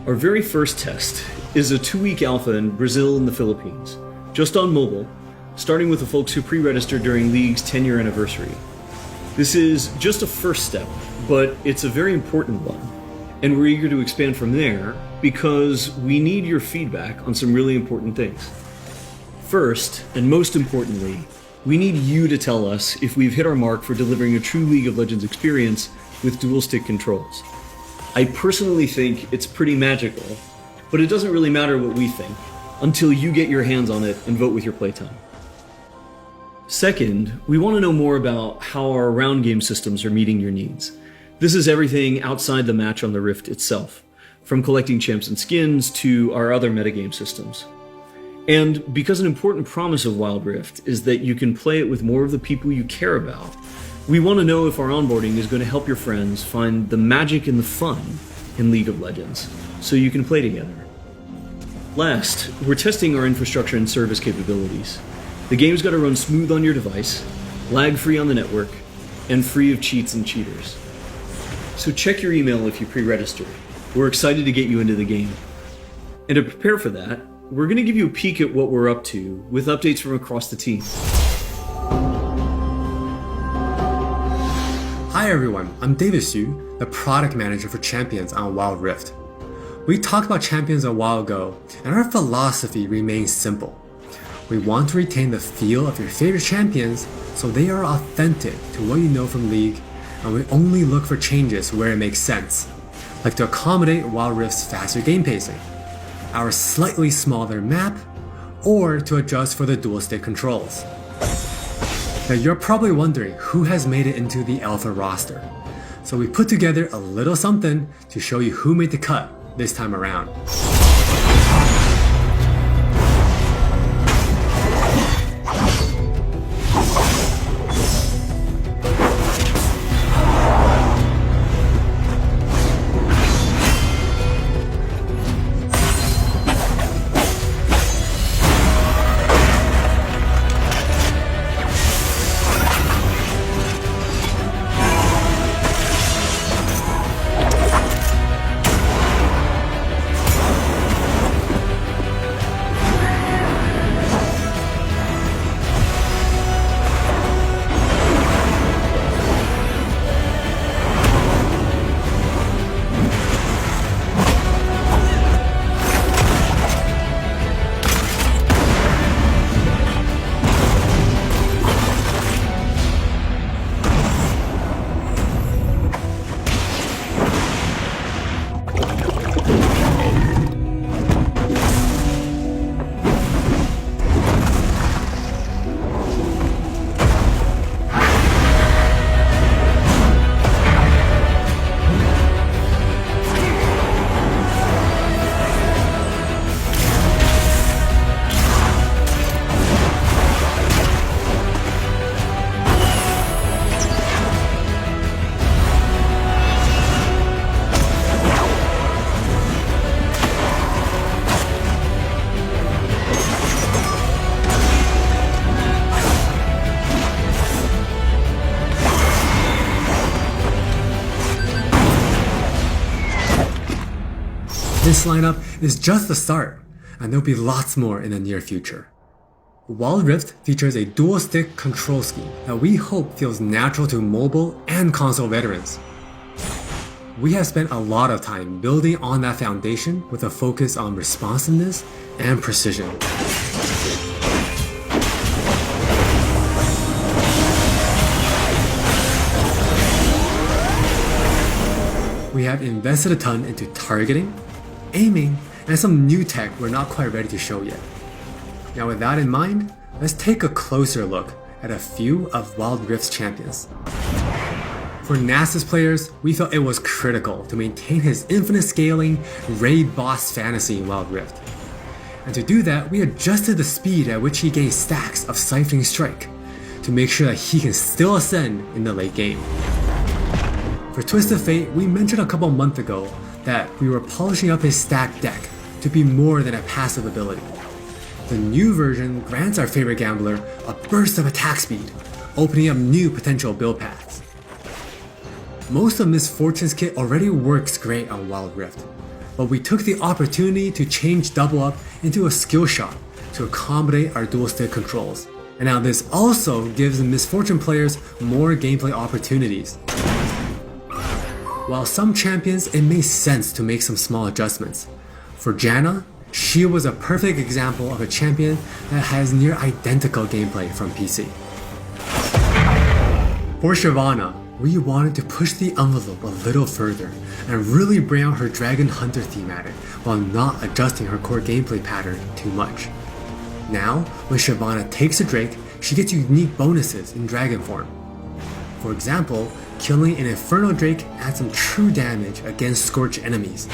Our very first test is a 2-week alpha in Brazil and the Philippines, just on mobile, starting with the folks who pre-registered during League's 10-year anniversary. This is just a first step, but it's a very important one, and we're eager to expand from there because we need your feedback on some really important things. First, and most importantly, we need you to tell us if we've hit our mark for delivering a true League of Legends experience with dual-stick controls. I personally think it's pretty magical, but it doesn't really matter what we think until you get your hands on it and vote with your playtime. Second, we want to know more about how our round game systems are meeting your needs. This is everything outside the match on the Rift itself, from collecting champs and skins to our other metagame systems. And because an important promise of Wild Rift is that you can play it with more of the people you care about, we want to know if our onboarding is going to help your friends find the magic and the fun in League of Legends, so you can play together. Last, we're testing our infrastructure and service capabilities. The game's got to run smooth on your device, lag-free on the network, and free of cheats and cheaters. So check your email if you pre-registered. We're excited to get you into the game. And to prepare for that, we're going to give you a peek at what we're up to with updates from across the team. Hi everyone, I'm David Xu, the product manager for Champions on Wild Rift. We talked about Champions a while ago, and our philosophy remains simple. We want to retain the feel of your favorite champions so they are authentic to what you know from League, and we only look for changes where it makes sense, like to accommodate Wild Rift's faster game pacing, our slightly smaller map, or to adjust for the dual stick controls. Now you're probably wondering who has made it into the alpha roster, so we put together a little something to show you who made the cut this time around. This lineup is just the start, and there'll be lots more in the near future. Wild Rift features a dual-stick control scheme that we hope feels natural to mobile and console veterans. We have spent a lot of time building on that foundation with a focus on responsiveness and precision. We have invested a ton into targeting, aiming, and some new tech we're not quite ready to show yet. Now with that in mind, let's take a closer look at a few of Wild Rift's champions. For Nasus players, we felt it was critical to maintain his infinite scaling raid boss fantasy in Wild Rift. And to do that, we adjusted the speed at which he gains stacks of Siphoning Strike to make sure that he can still ascend in the late game. For Twisted Fate, we mentioned a couple months ago that we were polishing up his stack deck to be more than a passive ability. The new version grants our favorite gambler a burst of attack speed, opening up new potential build paths. Most of Miss Fortune's kit already works great on Wild Rift, but we took the opportunity to change double up into a skill shot to accommodate our dual stick controls. And now this also gives the Misfortune players more gameplay opportunities. While some champions, it made sense to make some small adjustments. For Janna, she was a perfect example of a champion that has near identical gameplay from PC. For Shyvana, we wanted to push the envelope a little further and really bring out her Dragon Hunter thematic while not adjusting her core gameplay pattern too much. Now, when Shyvana takes a Drake, she gets unique bonuses in Dragon form. For example, killing an Inferno Drake adds some true damage against Scorch enemies.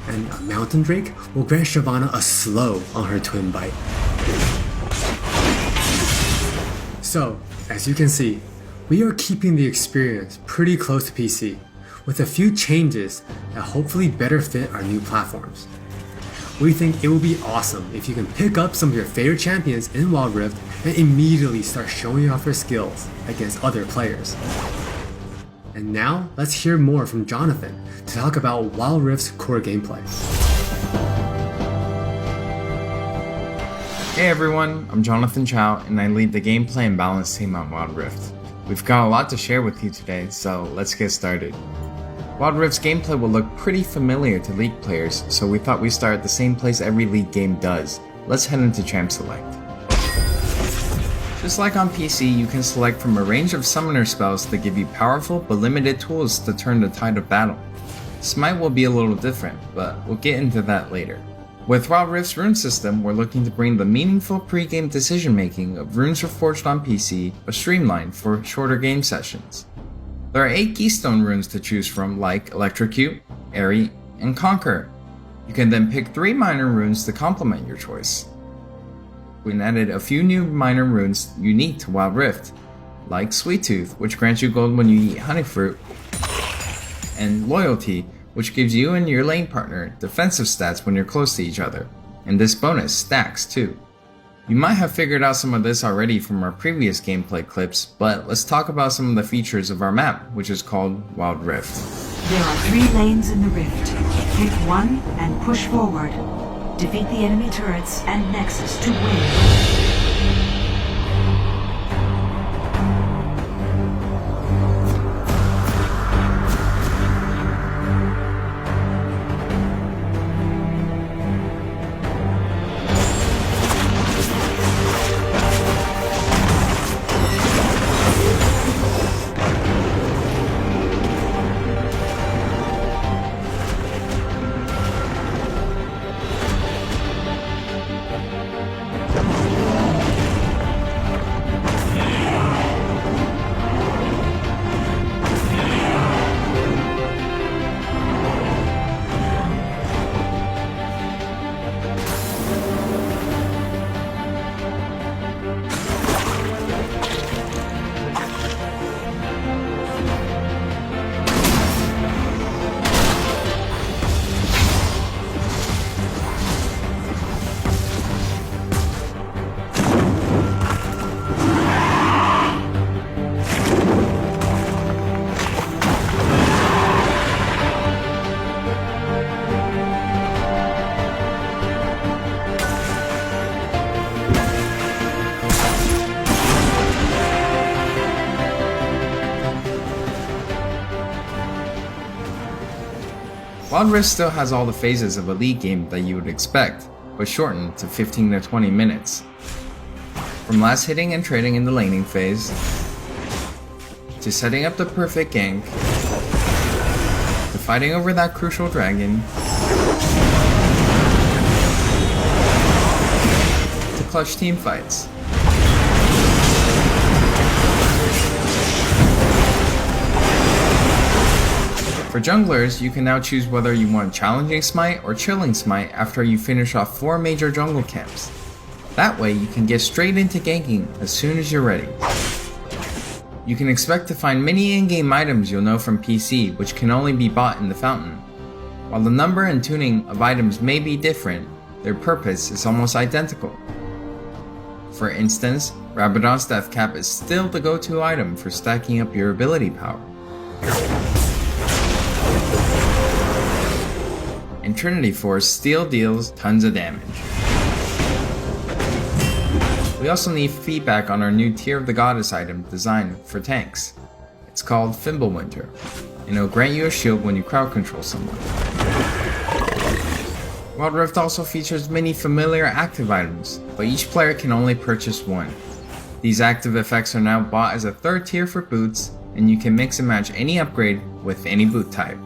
And a Mountain Drake will grant Shyvana a slow on her Twin Bite. So, as you can see, we are keeping the experience pretty close to PC, with a few changes that hopefully better fit our new platforms. We think it will be awesome if you can pick up some of your favorite champions in Wild Rift and immediately start showing off your skills against other players. And now, let's hear more from Jonathan to talk about Wild Rift's core gameplay. Hey everyone, I'm Jonathan Chow and I lead the gameplay and balance team on Wild Rift. We've got a lot to share with you today, so let's get started. Wild Rift's gameplay will look pretty familiar to League players, so we thought we'd start at the same place every League game does. Let's head into Champ Select. Just like on PC, you can select from a range of summoner spells that give you powerful but limited tools to turn the tide of battle. Smite will be a little different, but we'll get into that later. With Wild Rift's rune system, we're looking to bring the meaningful pre-game decision making of runes reforged on PC, but streamlined for shorter game sessions. There are 8 keystone runes to choose from, like Electrocute, Airy, and Conquer. You can then pick 3 minor runes to complement your choice. We added a few new minor runes unique to Wild Rift, like Sweet Tooth, which grants you gold when you eat honey fruit, and Loyalty, which gives you and your lane partner defensive stats when you're close to each other, and this bonus stacks too. You might have figured out some of this already from our previous gameplay clips, but let's talk about some of the features of our map, which is called Wild Rift. There are 3 lanes in the rift. Pick one and push forward. Defeat the enemy turrets and Nexus to win. Wild Rift still has all the phases of a League game that you would expect, but shortened to 15 to 20 minutes. From last hitting and trading in the laning phase, to setting up the perfect gank, to fighting over that crucial dragon, to clutch team fights. For junglers, you can now choose whether you want Challenging Smite or Chilling Smite after you finish off 4 major jungle camps. That way you can get straight into ganking as soon as you're ready. You can expect to find many in-game items you'll know from PC, which can only be bought in the fountain. While the number and tuning of items may be different, their purpose is almost identical. For instance, Rabadon's Death Cap is still the go-to item for stacking up your ability power. and Trinity Force still deals tons of damage. We also need feedback on our new Tear of the Goddess item designed for tanks. It's called Fimbulwinter, and it'll grant you a shield when you crowd control someone. Wild Rift also features many familiar active items, but each player can only purchase one. These active effects are now bought as a third tier for boots, and you can mix and match any upgrade with any boot type.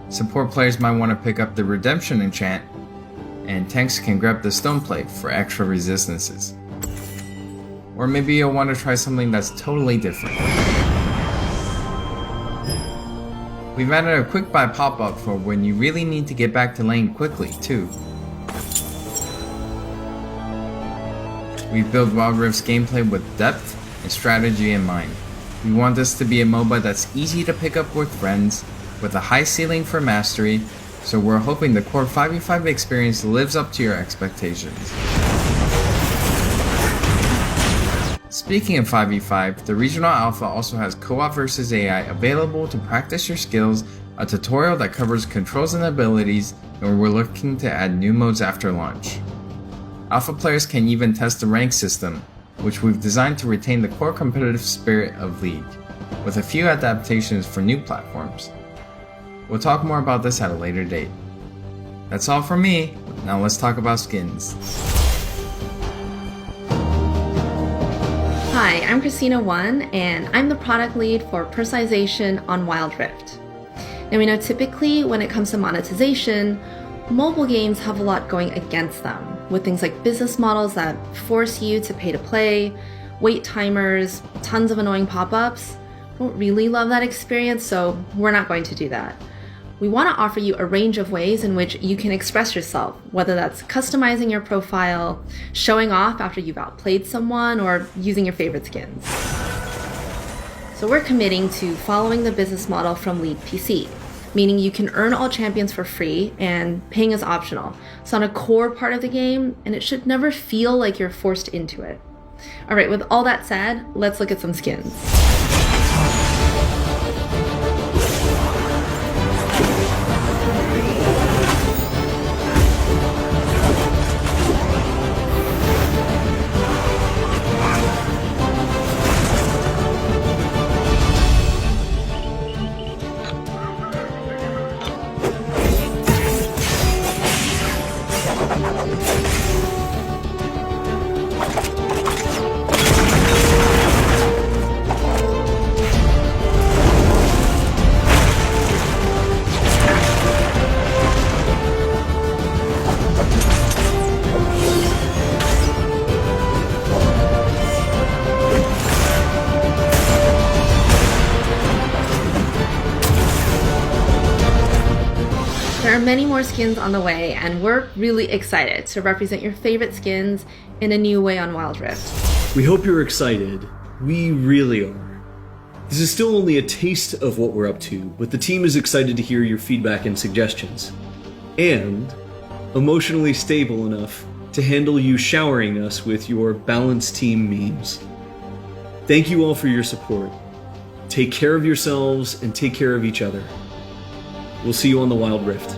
Support players might want to pick up the Redemption enchant, and tanks can grab the Stone Plate for extra resistances. Or maybe you'll want to try something that's totally different. We've added a quick buy pop-up for when you really need to get back to lane quickly too. We've built Wild Rift's gameplay with depth and strategy in mind. We want this to be a MOBA that's easy to pick up with friends, with a high ceiling for mastery, so we're hoping the core 5v5 experience lives up to your expectations. Speaking of 5v5, the Regional Alpha also has Co-op vs AI available to practice your skills, a tutorial that covers controls and abilities, and we're looking to add new modes after launch. Alpha players can even test the rank system, which we've designed to retain the core competitive spirit of League, with a few adaptations for new platforms. We'll talk more about this at a later date. That's all from me, now let's talk about skins. Hi, I'm Christina1, and I'm the product lead for personalization on Wild Rift. Now we know typically when it comes to monetization, mobile games have a lot going against them, with things like business models that force you to pay to play, wait timers, tons of annoying pop-ups. I don't really love that experience, so we're not going to do that. We want to offer you a range of ways in which you can express yourself, whether that's customizing your profile, showing off after you've outplayed someone, or using your favorite skins. So we're committing to following the business model from League PC, meaning you can earn all champions for free and paying is optional. It's not a core part of the game, and it should never feel like you're forced into it. All right, with all that said, let's look at some skins. There are many more skins on the way, and we're really excited to represent your favorite skins in a new way on Wild Rift. We hope you're excited. We really are. This is still only a taste of what we're up to, but the team is excited to hear your feedback and suggestions. And emotionally stable enough to handle you showering us with your balanced team memes. Thank you all for your support. Take care of yourselves and take care of each other. We'll see you on the Wild Rift.